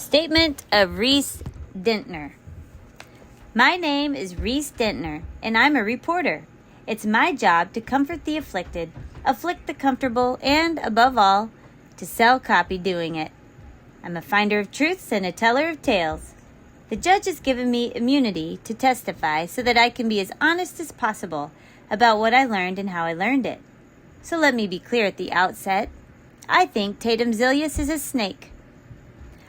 Statement of Reese Dentner. My name is Reese Dentner, and I'm a reporter. It's my job to comfort the afflicted, afflict the comfortable, and, above all, to sell copy doing it. I'm a finder of truths and a teller of tales. The judge has given me immunity to testify so that I can be as honest as possible about what I learned and how I learned it. So let me be clear at the outset. I think Tatum Zilius is a snake.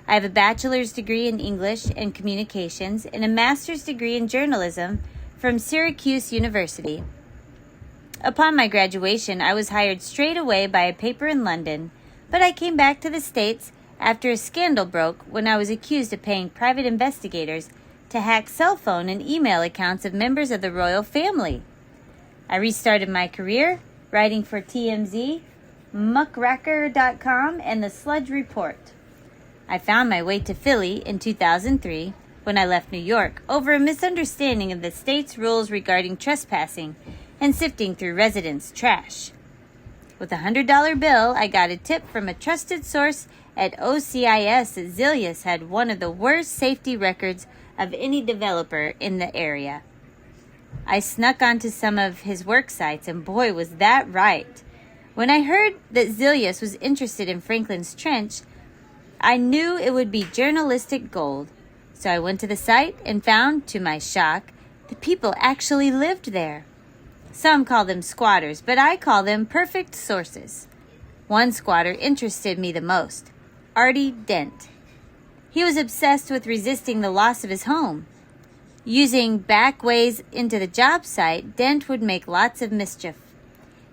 I have a bachelor's degree in English and Communications and a master's degree in journalism from Syracuse University. Upon my graduation, I was hired straight away by a paper in London, but I came back to the States after a scandal broke when I was accused of paying private investigators to hack cell phone and email accounts of members of the royal family. I restarted my career writing for TMZ, Muckraker.com, and the Sludge Report. I found my way to Philly in 2003 when I left New York over a misunderstanding of the state's rules regarding trespassing and sifting through residents' trash. With a $100 bill, I got a tip from a trusted source at OCIS that Zilius had one of the worst safety records of any developer in the area. I snuck onto some of his work sites, and boy, was that right. When I heard that Zilius was interested in Franklin's Trench, I knew it would be journalistic gold, so I went to the site and found, to my shock, that people actually lived there. Some call them squatters, but I call them perfect sources. One squatter interested me the most, Artie Dent. He was obsessed with resisting the loss of his home. Using back ways into the job site, Dent would make lots of mischief.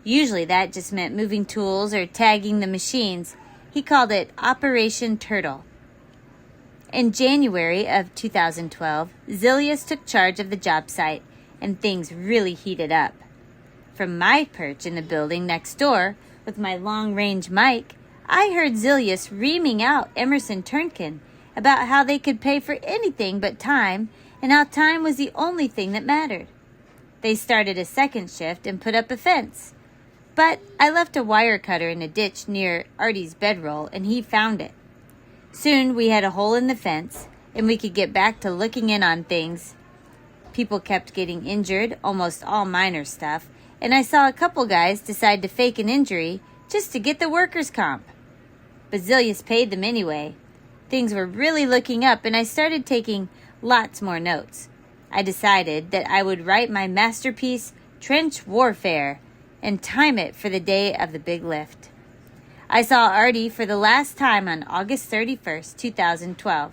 Usually that just meant moving tools or tagging the machines. He called it Operation Turtle. In January of 2012, Zilius took charge of the job site, and things really heated up. From my perch in the building next door, with my long-range mic, I heard Zilius reaming out Emerson Turnkin about how they could pay for anything but time, and how time was the only thing that mattered. They started a second shift and put up a fence. But I left a wire cutter in a ditch near Artie's bedroll, and he found it. Soon we had a hole in the fence, and we could get back to looking in on things. People kept getting injured, almost all minor stuff, and I saw a couple guys decide to fake an injury just to get the workers' comp. But Zilius paid them anyway. Things were really looking up, and I started taking lots more notes. I decided that I would write my masterpiece, Trench Warfare, and time it for the day of the big lift. I saw Artie for the last time on August 31st, 2012.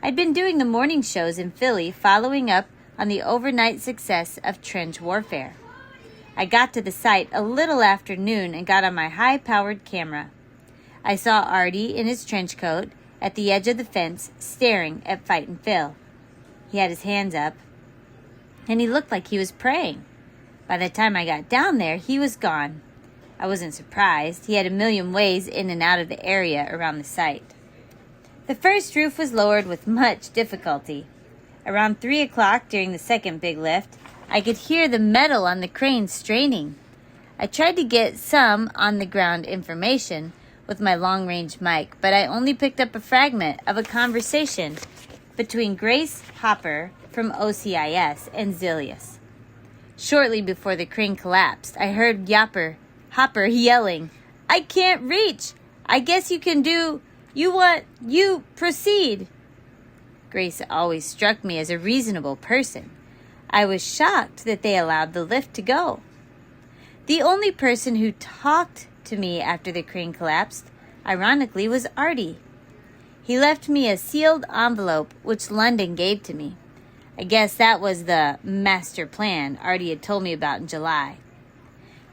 I'd been doing the morning shows in Philly following up on the overnight success of Trench Warfare. I got to the site a little after noon and got on my high-powered camera. I saw Artie in his trench coat at the edge of the fence staring at Fightin' Phil. He had his hands up, and he looked like he was praying. By the time I got down there, he was gone. I wasn't surprised. He had a million ways in and out of the area around the site. The first roof was lowered with much difficulty. Around 3 o'clock during the second big lift, I could hear the metal on the crane straining. I tried to get some on-the-ground information with my long-range mic, but I only picked up a fragment of a conversation between Grace Hopper from OCIS and Zilius. Shortly before the crane collapsed, I heard Hopper yelling, "I can't reach! I guess you can do, you proceed." Grace always struck me as a reasonable person. I was shocked that they allowed the lift to go. The only person who talked to me after the crane collapsed, ironically, was Artie. He left me a sealed envelope which London gave to me. I guess that was the master plan Artie had told me about in July.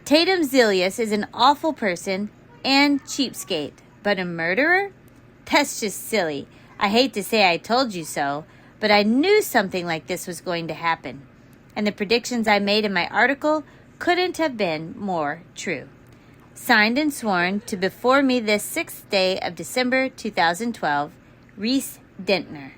Tatum Zilius is an awful person and cheapskate, but a murderer? That's just silly. I hate to say I told you so, but I knew something like this was going to happen, and the predictions I made in my article couldn't have been more true. Signed and sworn to before me this 6th day of December 2012, Reese Dentner.